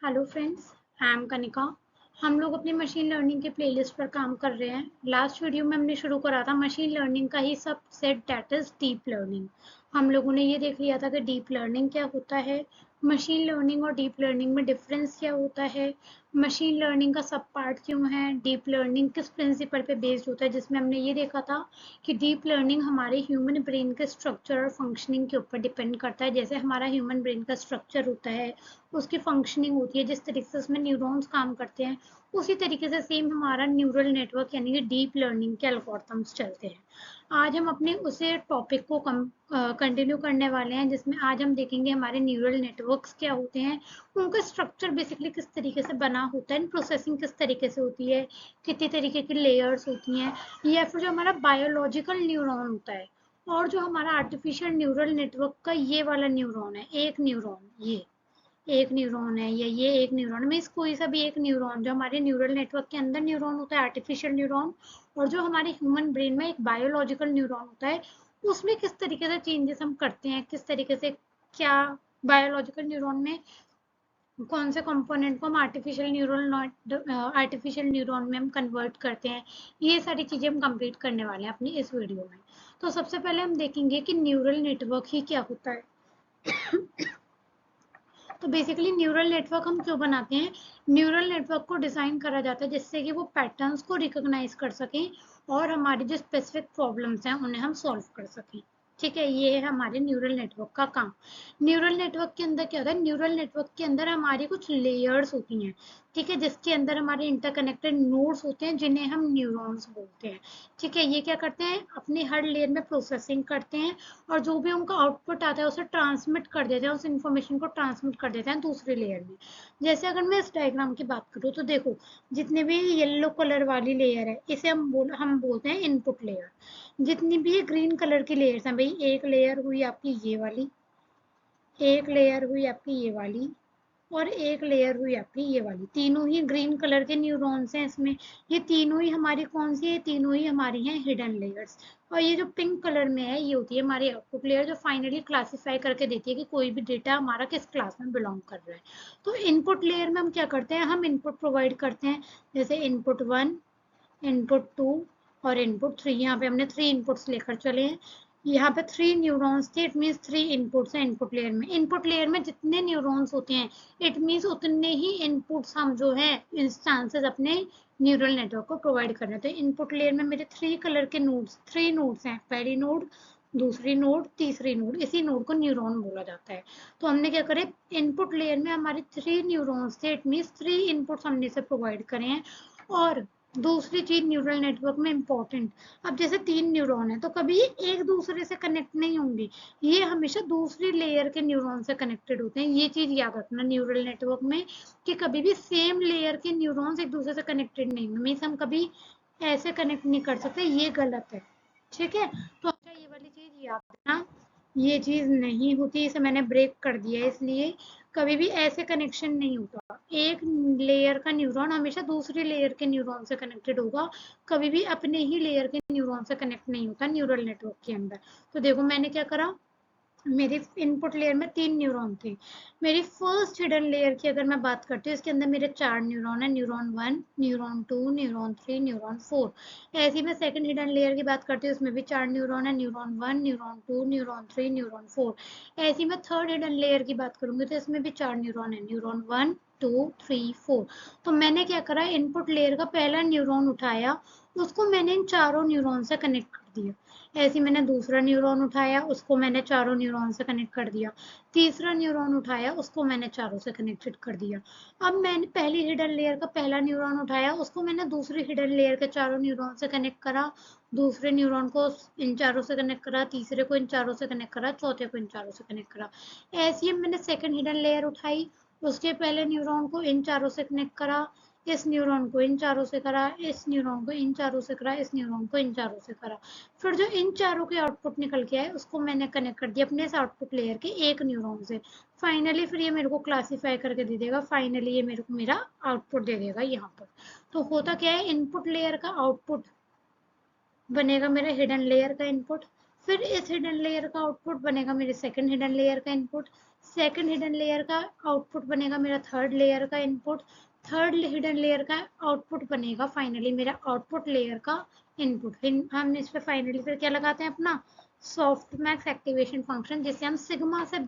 Hello friends, I am Kanika. हम लोग अपनी मशीन लर्निंग के प्लेलिस्ट पर काम कर रहे हैं। लास्ट वीडियो में हमने शुरू करा था मशीन लर्निंग का ही सब set, that is deep learning. हम लोगों ने ये देख लिया था कि डीप लर्निंग क्या होता है, मशीन लर्निंग और डीप लर्निंग में डिफरेंस क्या होता है, मशीन लर्निंग का सब पार्ट क्यों है, डीप लर्निंग किस प्रिंसिपल पे बेस्ड होता है, जिसमें हमने ये देखा था कि डीप लर्निंग हमारे ह्यूमन ब्रेन के स्ट्रक्चर और फंक्शनिंग के ऊपर डिपेंड करता है। जैसे हमारा ह्यूमन ब्रेन का स्ट्रक्चर होता है, उसकी फंक्शनिंग होती है, जिस तरीके से उसमें न्यूरॉन्स काम करते हैं, उसी तरीके से सेम हमारा न्यूरल नेटवर्क यानी कि डीप लर्निंग के एल्गोरिथम्स चलते हैं। आज हम अपने उसे टॉपिक को कंटिन्यू करने वाले हैं, जिसमें आज हम देखेंगे हमारे न्यूरल नेटवर्क्स क्या होते हैं, उनका स्ट्रक्चर बेसिकली किस तरीके से बना होता है, प्रोसेसिंग किस तरीके से होती है, कितने तरीके की लेयर्स होती हैं, या फिर जो हमारा बायोलॉजिकल न्यूरॉन होता है और जो हमारा आर्टिफिशियल न्यूरल नेटवर्क का ये वाला न्यूरॉन है, एक न्यूरॉन, ये एक न्यूरॉन है या ये एक न्यूरॉन में कोई सा भी एक न्यूरॉन जो हमारे न्यूरल नेटवर्क के अंदर न्यूरॉन होता है, आर्टिफिशियल न्यूरॉन, और जो हमारे ह्यूमन ब्रेन में एक बायोलॉजिकल न्यूरॉन होता है, उसमें किस तरीके से चेंजेस हम करते हैं, किस तरीके से क्या बायोलॉजिकल न्यूरॉन में कौन से कंपोनेंट को हम आर्टिफिशियल न्यूरॉन में हम कन्वर्ट करते हैं, ये सारी चीजें हम कंप्लीट करने वाले हैं अपनी इस वीडियो में। तो सबसे पहले हम देखेंगे कि न्यूरल नेटवर्क ही क्या होता है। तो बेसिकली न्यूरल नेटवर्क हम क्यों बनाते हैं, न्यूरल नेटवर्क को डिजाइन करा जाता है जिससे कि वो पैटर्न्स को रिकॉग्नाइज कर सकें और हमारी जो स्पेसिफिक प्रॉब्लम्स हैं उन्हें हम सॉल्व कर सकें। ठीक है, ये है हमारे न्यूरल नेटवर्क का काम। न्यूरल नेटवर्क के अंदर क्या होता है, न्यूरल नेटवर्क के अंदर हमारी कुछ लेयर्स होती हैं, ठीक है, जिसके अंदर हमारे इंटरकनेक्टेड नोड्स होते हैं जिन्हें हम न्यूरॉन्स बोलते हैं। ठीक है, ये क्या करते हैं, अपने हर लेयर में प्रोसेसिंग करते हैं और जो भी उनका आउटपुट आता है उसे ट्रांसमिट कर देते हैं, उस इंफॉर्मेशन को ट्रांसमिट कर देते हैं दूसरी लेयर में। जैसे अगर मैं इस डायग्राम की बात करूँ तो देखो, जितने भी येलो कलर वाली लेयर है इसे हम बोलते हैं इनपुट लेयर। जितनी भी ये ग्रीन कलर की लेयर्स हैं भाई, एक लेयर हुई आपकी ये वाली, एक लेयर हुई आपकी ये वाली, और एक लेयर हुई आपकी ये वाली, तीनों ही ग्रीन कलर के न्यूरॉन्स हैं इसमें। ये तीनों ही हमारी कौन सी है, तीनों ही हमारी हैं हिडन लेयर्स। और ये जो पिंक कलर में है ये होती है हमारी आउटपुट लेयर, जो फाइनली क्लासिफाई करके देती है कि कोई भी डेटा हमारा किस क्लास में बिलोंग कर रहा है। तो इनपुट लेयर में हम क्या करते हैं, हम इनपुट प्रोवाइड करते हैं, जैसे इनपुट 1, इनपुट 2 और इनपुट 3। यहाँ पे हमने 3 इनपुट्स लेकर चले हैं। यहाँ पे 3 न्यूरॉन्स थे, इट मीन्स 3 इनपुट्स हैं इनपुट लेयर में। इनपुट लेयर में जितने न्यूरॉन्स होते हैं इट मीन्स उतने ही इनपुट्स हम जो है इंस्टांसेस अपने न्यूरल नेटवर्क को प्रोवाइड कर रहे हैं। तो इनपुट लेयर में मेरे 3 कलर के नोड्स, 3 नोड्स हैं, पहली नोड, दूसरी नोड, तीसरी नोड, इसी नोड को न्यूरॉन बोला जाता है। तो हमने क्या करे, इनपुट लेयर में हमारे 3 न्यूरॉन्स थे, इट मीन्स 3 इनपुट्स हमने से प्रोवाइड करे हैं। और दूसरी चीज न्यूरल नेटवर्क में इंपॉर्टेंट, अब जैसे 3 न्यूरॉन है तो कभी ये एक दूसरे से कनेक्ट नहीं होंगे, ये हमेशा दूसरी लेयर के न्यूरॉन से कनेक्टेड होते हैं। ये चीज याद रखना न्यूरल नेटवर्क में कि कभी भी सेम लेयर के न्यूरॉन्स एक दूसरे से कनेक्टेड नहीं होंगे, मीन्स हम कभी ऐसे कनेक्ट नहीं कर सकते, ये गलत है। ठीक है, तो अच्छा ये वाली चीज याद रखना, ये चीज नहीं होती, इसे मैंने ब्रेक कर दिया है, इसलिए कभी भी ऐसे कनेक्शन नहीं होता। एक लेयर का न्यूरॉन हमेशा दूसरी लेयर के न्यूरॉन से कनेक्टेड होगा, कभी भी अपने ही लेयर के न्यूरॉन से कनेक्ट नहीं होता न्यूरल नेटवर्क के अंदर। तो देखो मैंने क्या करा, मेरी इनपुट लेयर में 3 न्यूरॉन थे। मेरी फर्स्ट हिडन लेयर की अगर मैं बात करती हूँ, इसके अंदर मेरे 4 न्यूरॉन है, न्यूरॉन 1, न्यूरॉन 2, न्यूरॉन 3, न्यूरॉन 4। ऐसी मैं सेकंड हिडन लेयर की बात करती हूँ, उसमें भी 4 न्यूरॉन है, न्यूरॉन 1, न्यूरॉन 2, न्यूरॉन 3, न्यूरॉन 4। ऐसी मैं थर्ड हिडन लेयर की बात करूंगी तो इसमें भी 4 न्यूरॉन है, न्यूरॉन 1, 2, 3, 4। तो मैंने क्या करा, इनपुट लेयर का पहला न्यूरॉन उठाया, उसको मैंने इन चारों न्यूरॉन से कनेक्ट कर दिया। ऐसे मैंने दूसरा न्यूरॉन उठाया, उसको मैंने चारों न्यूरॉन से कनेक्ट कर दिया। तीसरा न्यूरॉन उठाया, उसको मैंने चारों से कनेक्टेड कर दिया। अब मैंने पहली हिडन लेयर का पहला न्यूरॉन उठाया, उसको मैंने दूसरी हिडन लेयर के चारों न्यूरॉन से कनेक्ट करा, दूसरे न्यूरॉन को इन चारों से कनेक्ट करा, तीसरे को इन चारों से कनेक्ट करा, चौथे को इन चारों से कनेक्ट करा। ऐसे ही मैंने सेकंड हिडन लेयर उठाई, उसके पहले न्यूरॉन को इन चारों से कनेक्ट करा, इस न्यूरॉन को इन चारों से करा, इस न्यूरॉन को इन चारों से करा, इस न्यूरॉन को इन चारों से करा। फिर जो इन चारों के आउटपुट निकल के आए उसको मैंने कनेक्ट कर दिया अपने इस आउटपुट लेयर के एक न्यूरॉन से। फाइनली फिर ये मेरे को क्लासीफाई करके दे देगा, फाइनली ये मेरे को मेरा आउटपुट दे देगा यहाँ पर। तो होता क्या है, इनपुट लेयर का आउटपुट बनेगा मेरे हिडन लेयर का इनपुट, फिर इस हिडन लेयर का आउटपुट बनेगा मेरे सेकंड हिडन लेयर का इनपुट, सेकंड हिडन लेयर का आउटपुट बनेगा मेरा थर्ड लेयर का इनपुट, थर्ड हिडन लेयर का आउटपुट बनेगा फाइनली मेरा आउटपुट लेयर का इनपुट। हम इस पे फाइनली फिर क्या लगाते हैं अपना सॉफ्ट मैक्स एक्टिवेशन फंक्शन, जिसे हम सिग्मा से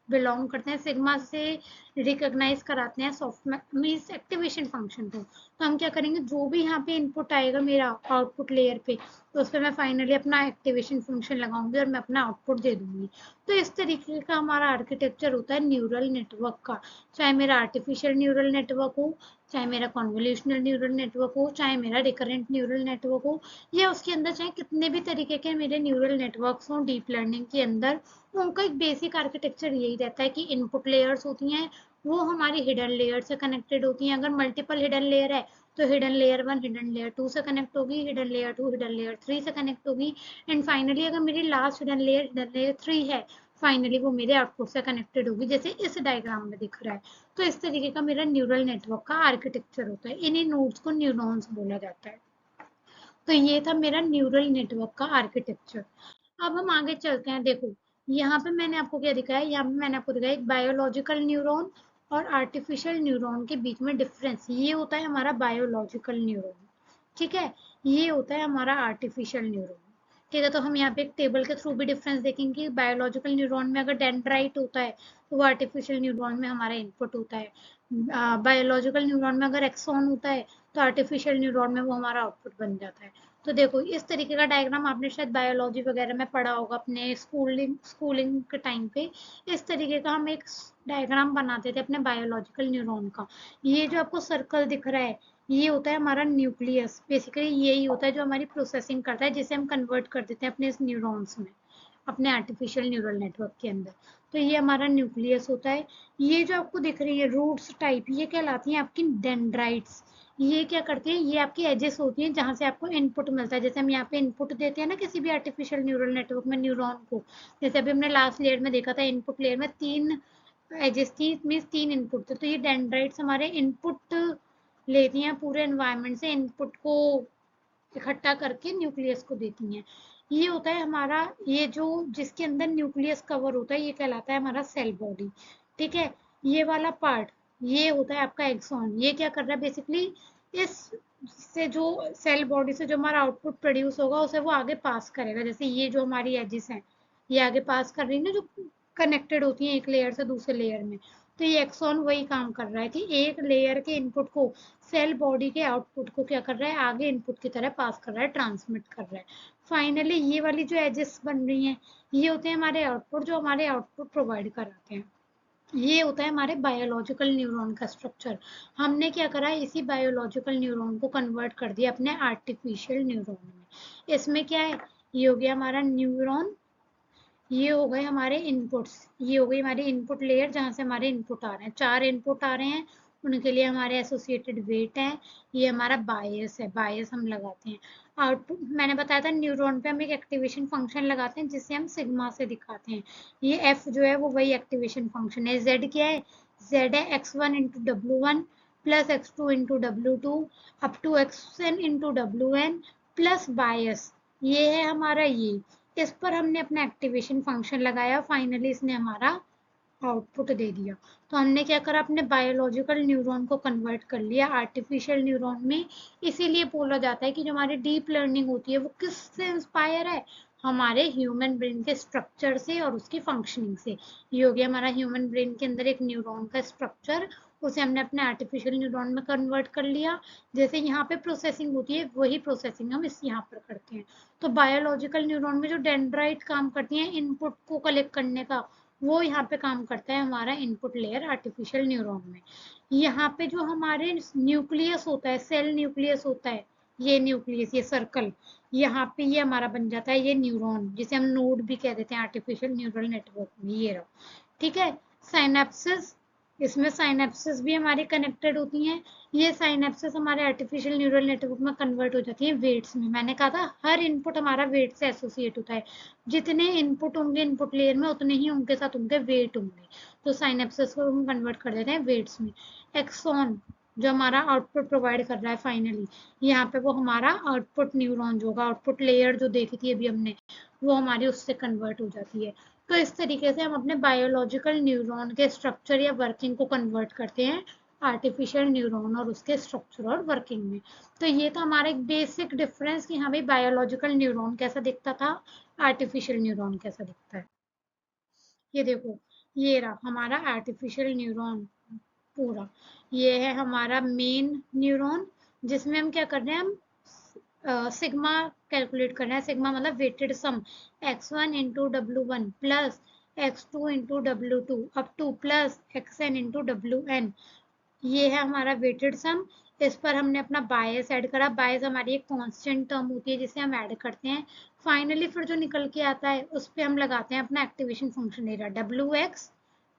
बिलोंग करते हैं, सिग्मा से रिकॉग्नाइज कराते हैं सॉफ्ट मीन्स एक्टिवेशन फंक्शन को। तो हम क्या करेंगे, जो भी यहाँ पे इनपुट आएगा मेरा आउटपुट लेयर पे, तो उस पर मैं फाइनली अपना एक्टिवेशन फंक्शन लगाऊंगी और मैं अपना आउटपुट दे दूंगी। तो इस तरीके का हमारा आर्किटेक्चर होता है न्यूरल नेटवर्क का। चाहे मेरा आर्टिफिशियल न्यूरल नेटवर्क हो, चाहे मेरा कॉन्वोल्यूशनल न्यूरल नेटवर्क हो, चाहे मेरा रिकरेंट न्यूरल नेटवर्क हो, या उसके अंदर चाहे कितने भी तरीके के मेरे न्यूरल नेटवर्क्स हों डीप लर्निंग के अंदर, उनका एक बेसिक आर्किटेक्चर यही रहता है कि इनपुट लेयर्स होती हैं वो हमारी हिडन लेयर से कनेक्टेड होती हैं। अगर मल्टीपल हिडन लेयर है तो हिडन लेयर 1 हिडन लेयर 2 से कनेक्ट होगी, हिडन लेयर 2 हिडन लेयर 3 से कनेक्ट होगी, एंड फाइनली अगर मेरी लास्ट हिडन लेयर 3 है, फाइनली वो मेरे आउटपुट से कनेक्टेड होगी, जैसे इस डायग्राम में दिख रहा है। तो इस तरीके का मेरा न्यूरल नेटवर्क का आर्किटेक्चर होता है। इन्हीं नोड्स को न्यूरॉन्स बोला जाता है। तो ये था मेरा न्यूरल नेटवर्क का आर्किटेक्चर। अब हम आगे चलते हैं। देखो यहाँ पे मैंने आपको क्या दिखाया, यहाँ पे मैंने आपको दिखाया एक बायोलॉजिकल न्यूरॉन और आर्टिफिशियल न्यूरॉन के बीच में डिफरेंस। ये होता है हमारा बायोलॉजिकल न्यूरॉन, ठीक है, ये होता है हमारा आर्टिफिशियल न्यूरॉन। ठीक है, तो हम यहाँ पे एक टेबल के थ्रू भी डिफरेंस देखेंगे कि बायोलॉजिकल न्यूरॉन में अगर डेंड्राइट होता है तो वो आर्टिफिशियल न्यूरॉन में हमारा इनपुट होता है। बायोलॉजिकल न्यूरॉन में अगर एक्सॉन होता है तो आर्टिफिशियल न्यूरॉन में वो हमारा आउटपुट बन जाता है। तो देखो इस तरीके का डायग्राम आपने शायद बायोलॉजी वगैरह में पढ़ा होगा अपने स्कूलिंग के टाइम पे। इस तरीके का हम एक डायग्राम बनाते थे अपने बायोलॉजिकल न्यूरॉन का। ये जो आपको सर्कल दिख रहा है ये होता है हमारा न्यूक्लियस। बेसिकली यही होता है जो हमारी प्रोसेसिंग करता है, जिसे हम कन्वर्ट कर देते हैं अपने इस न्यूरॉन्स में, अपने आर्टिफिशियल न्यूरल नेटवर्क के अंदर। तो ये हमारा न्यूक्लियस होता है। ये जो आपको दिख रही है रूट्स टाइप, ये कहलाती हैं आपकी डेंड्राइट्स। ये क्या करती है, ये आपकी एजेस होती हैं जहां से आपको इनपुट मिलता है। जैसे हम यहाँ पे इनपुट देते हैं ना किसी भी आर्टिफिशियल न्यूरल नेटवर्क में न्यूरॉन को, जैसे अभी हमने लास्ट लेयर में देखा था इनपुट लेयर में 3 एजेस थी, मीन्स 3 इनपुट थे। तो ये डेंड्राइट्स हमारे इनपुट लेती हैं पूरे एनवायरनमेंट से, इनपुट को इकट्ठा करके न्यूक्लियस को देती हैं। ये होता है हमारा, ये जो जिसके अंदर न्यूक्लियस कवर होता है ये कहलाता है हमारा सेल बॉडी। ठीक है, ये वाला पार्ट ये होता है आपका एक्सॉन। ये क्या कर रहा है बेसिकली, इस से जो सेल बॉडी से जो हमारा आउटपुट प्रोड्यूस होगा उसे वो आगे पास करेगा। जैसे ये जो हमारी एजेस हैं ये आगे पास कर रही है ना, जो कनेक्टेड होती हैं एक लेयर से दूसरे लेयर में। तो ये एक्सॉन वही काम कर रहा है कि एक लेयर के इनपुट को सेल बॉडी के आउटपुट को क्या कर रहा है, आगे इनपुट की तरह पास कर रहा है, ट्रांसमिट कर रहा है। फाइनली ये वाली जो एजेस बन रही हैं ये होते हैं हमारे आउटपुट, जो हमारे आउटपुट प्रोवाइड कराते हैं। ये होता है हमारे बायोलॉजिकल न्यूरॉन का स्ट्रक्चर। हमने क्या करा, इसी बायोलॉजिकल न्यूरॉन को कन्वर्ट कर दिया अपने आर्टिफिशियल न्यूरॉन में। इसमें क्या है, ये हो गया हमारा न्यूरॉन, ये हो गए हमारे इनपुट्स, ये हो गई हमारी इनपुट लेयर जहाँ से हमारे इनपुट आ रहे हैं। 4 इनपुट आ रहे हैं, उनके लिए हमारे एसोसिएटेड वेट है। ये हमारा बायस है, बायस हम लगाते हैं। आउटपुट मैंने बताया था न्यूरॉन पे हम एक एक्टिवेशन फंक्शन लगाते हैं जिसे हम सिग्मा से दिखाते हैं। ये एफ जो है वो वही एक्टिवेशन फंक्शन है। जेड क्या है, जेड है x1 into W1 plus x2 into W2 up to xn into WN plus bias. ये है हमारा ये, इस पर हमने अपना एक्टिवेशन फंक्शन लगाया, फाइनली इसने हमारा आउटपुट दे दिया। तो हमने क्या करा, अपने बायोलॉजिकल न्यूरॉन को कन्वर्ट कर लिया आर्टिफिशियल न्यूरॉन में। इसीलिए बोला जाता है कि जो हमारी डीप लर्निंग होती है वो किससे इंस्पायर है, हमारे ह्यूमन ब्रेन के स्ट्रक्चर से और उसकी फंक्शनिंग से। ये हो गया हमारा ह्यूमन ब्रेन के अंदर एक न्यूरॉन का स्ट्रक्चर, उसे हमने अपने आर्टिफिशियल न्यूरॉन में कन्वर्ट कर लिया। जैसे यहाँ पे प्रोसेसिंग होती है वही प्रोसेसिंग हम इस यहाँ पर करते हैं। तो बायोलॉजिकल न्यूरॉन में जो डेंड्राइट काम करती हैं इनपुट को कलेक्ट करने का, वो यहाँ पे काम करता है हमारा इनपुट लेयर आर्टिफिशियल न्यूरॉन में। यहाँ पे जो हमारे न्यूक्लियस होता है, सेल न्यूक्लियस होता है, ये न्यूक्लियस, ये सर्कल, यहाँ पे ये हमारा बन जाता है ये न्यूरॉन, जिसे हम नोड भी कह देते हैं आर्टिफिशियल न्यूरल नेटवर्क में। ये रहा, ठीक है। साइनेप्सिस, इसमें साइनेप्सिस भी हमारी कनेक्टेड होती हैं। ये साइनेप्सिस हमारे आर्टिफिशियल न्यूरल नेटवर्क में कन्वर्ट हो जाती है वेट्स में। मैंने कहा था हर इनपुट हमारा वेट से एसोसिएट होता है, जितने इनपुट होंगे इनपुट लेयर में उतने ही उनके साथ उनके वेट होंगे। तो साइनेप्सिस को हम कन्वर्ट कर देते हैं वेट्स में। एक्सॉन जो हमारा आउटपुट प्रोवाइड कर रहा है, फाइनली यहाँ पे वो हमारा आउटपुट न्यूरॉन जो होगा, आउटपुट लेयर जो देखी थी अभी हमने, वो हमारी उससे कन्वर्ट हो जाती है। तो इस तरीके से हम अपने बायोलॉजिकल न्यूरॉन के स्ट्रक्चर या वर्किंग को कन्वर्ट करते हैं आर्टिफिशियल न्यूरॉन और उसके स्ट्रक्चर और वर्किंग में। तो ये था हमारा एक बेसिक डिफरेंस कि हमें बायोलॉजिकल न्यूरॉन कैसा दिखता था, आर्टिफिशियल न्यूरॉन कैसा दिखता है। ये देखो, ये रहा हमारा आर्टिफिशियल न्यूरॉन पूरा। ये है हमारा मेन न्यूरॉन, जिसमें हम क्या कर रहे हैं, हम सिग्मा कैलकुलेट कर रहे हैं। सिग्मा मतलब weighted sum x1 into W1 plus x2 into W2 up two plus xn into WN। ये है हमारा वेटेड सम। इस पर हमने अपना बायस ऐड करा। बायस हमारी एक कांस्टेंट टर्म होती है जिसे हम ऐड करते हैं। फाइनली फिर जो निकल के आता है उस पर हम लगाते हैं अपना activation function area WX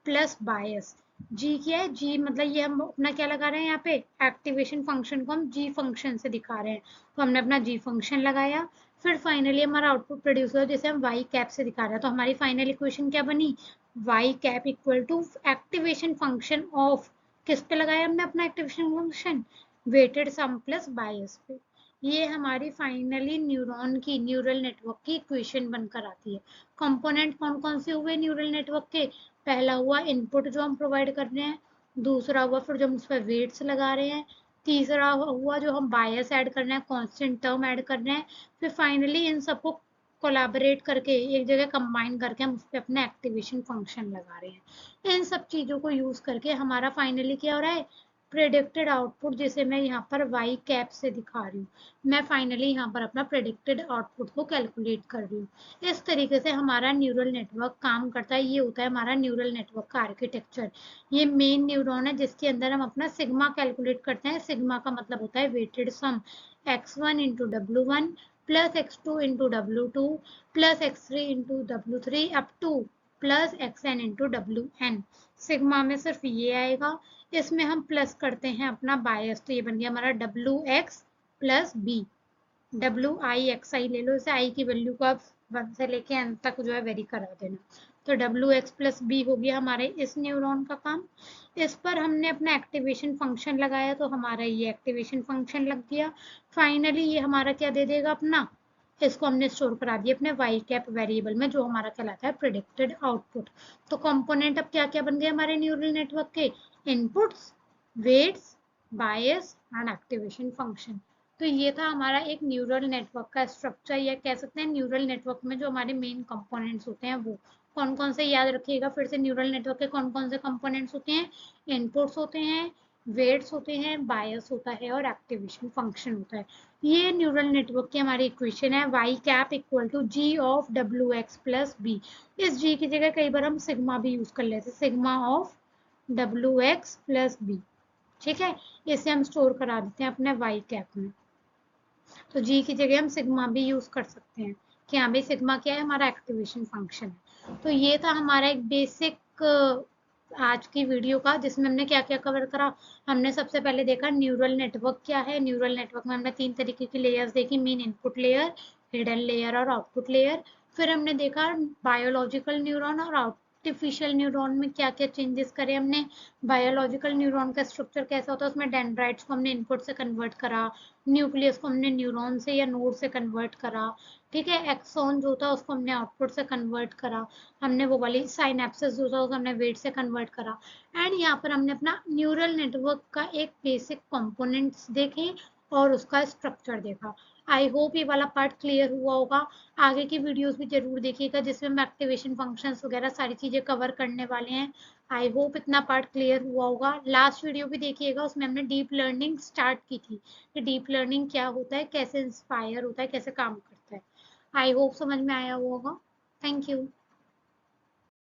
plus bias. G क्या है, जी मतलब ये हम अपना क्या लगा रहे हैं यहाँ पे, एक्टिवेशन फंक्शन को हम जी फंक्शन से दिखा रहे हैं, तो हमने अपना जी फंक्शन लगाया। फिर फाइनली हमारा आउटपुट प्रोड्यूस हुआ जिसे हम वाई कैप से दिखा रहे हैं। तो हमारी फाइनल इक्वेशन क्या बनी, Y cap equal to activation function of, किस पे लगाया हमने अपना activation function, weighted sum plus bias पे। ये हमारी फाइनली न्यूरॉन की, न्यूरल नेटवर्क की इक्वेशन बनकर आती है। कंपोनेंट कौन कौन से हुए न्यूरल नेटवर्क के, पहला हुआ इनपुट जो हम प्रोवाइड कर रहे हैं, दूसरा हुआ फिर जो हम उस पर वेट्स लगा रहे हैं, तीसरा हुआ जो हम बायस ऐड कर रहे हैं, कांस्टेंट टर्म ऐड कर रहे हैं, फिर फाइनली इन सबको कोलैबोरेट करके एक जगह कंबाइन करके हम उस पर अपना एक्टिवेशन फंक्शन लगा रहे हैं। इन सब चीज़ों को यूज़ करके हमारा फाइनली क्या हो रहा है, प्रेडिक्टेड आउटपुट, जिसे मैं यहाँ पर वाई कैप से दिखा रही हूँ। मैं फाइनली यहाँ पर अपना प्रेडिक्टेड आउटपुट को कैलकुलेट कर रही हूँ। इस तरीके से हमारा न्यूरल नेटवर्क काम करता है। ये होता है हमारा न्यूरल नेटवर्क का आर्किटेक्चर। ये मेन न्यूरॉन है जिसके अंदर हम अपना सिग्मा कैलकुलेट करते हैं। सिग्मा का मतलब होता है weighted sum x1 into W1 plus x2 into W2 plus x3 into W3 up two plus xn into WN। Sigma में सिर्फ ये आएगा। इसमें हम प्लस करते हैं अपना बायस, तो ये बन गया हमारा WX plus B। WI XI ले लो, इसे आई की वैल्यू को आप 1 से लेके n तक जो है वेरी करा देना। तो WX प्लस B हो गया हमारे इस न्यूरॉन का काम। इस पर हमने अपना एक्टिवेशन फंक्शन लगाया तो हमारा ये एक्टिवेशन फंक्शन लग गया। फाइनली ये हमारा क्या दे देगा अपना, इसको हमने स्टोर करा दिया अपने वाई कैप वेरिएबल में, जो हमारा कहलाता है प्रिडिक्टेड आउटपुट। तो कंपोनेंट अब क्या क्या बन गए हमारे न्यूरल नेटवर्क के, inputs, weights, bias and activation function. तो ये था हमारा एक न्यूरल नेटवर्क का स्ट्रक्चर, या कह सकते हैं न्यूरल नेटवर्क में जो हमारे मेन कंपोनेंट्स होते हैं वो कौन कौन से, याद रखिएगा फिर से, न्यूरल नेटवर्क के कौन कौन से कंपोनेंट्स होते हैं, इनपुट्स होते हैं, वेट्स होते हैं, बायस होता है और एक्टिवेशन फंक्शन होता है। ये न्यूरल नेटवर्क की हमारी इक्वेशन है, Y cap equal to G of WX plus B. इस जी की जगह कई बार हम सिग्मा भी यूज कर लेते हैं, sigma of WX plus B. ठीक है, इसे हम स्टोर करा देते हैं अपने वाई कैप में। तो जी की जगह हम सिग्मा भी यूज कर सकते हैं कि हाँ भाई सिग्मा क्या है, हमारा एक्टिवेशन फंक्शन है। तो ये था हमारा एक बेसिक आज की वीडियो का, जिसमें हमने क्या क्या कवर करा। हमने सबसे पहले देखा न्यूरल नेटवर्क क्या है। न्यूरल नेटवर्क में हमने 3 तरीके की लेयर्स देखी, main input layer, hidden layer और आउटपुट लेयर। फिर हमने देखा बायोलॉजिकल न्यूरॉन और आर्टिफिशियल न्यूरॉन में क्या क्या चेंजेस करे हमने। बायोलॉजिकल न्यूरॉन का स्ट्रक्चर कैसा होता है, उसमें डेंड्राइट्स को हमने इनपुट से कन्वर्ट करा, न्यूक्लियस को हमने न्यूरॉन से या नोड से कन्वर्ट करा। ठीक है, एक्सॉन जो था उसको हमने आउटपुट से कन्वर्ट करा। हमने वो वाली साइनेप्सिस जो था उसको हमने वेट से कन्वर्ट करा। एंड यहाँ पर हमने अपना न्यूरल नेटवर्क का एक बेसिक कंपोनेंट्स देखे और उसका स्ट्रक्चर देखा। आई होप ये वाला पार्ट क्लियर हुआ होगा। आगे की वीडियोस भी जरूर देखिएगा जिसमें हम एक्टिवेशन फंक्शंस वगैरह सारी चीजें कवर करने वाले हैं। आई होप इतना पार्ट क्लियर हुआ होगा। लास्ट वीडियो भी देखिएगा, उसमें हमने डीप लर्निंग स्टार्ट की थी कि डीप लर्निंग क्या होता है, कैसे इंस्पायर होता है, कैसे काम करता है। आई होप समझ में आया होगा। Thank you.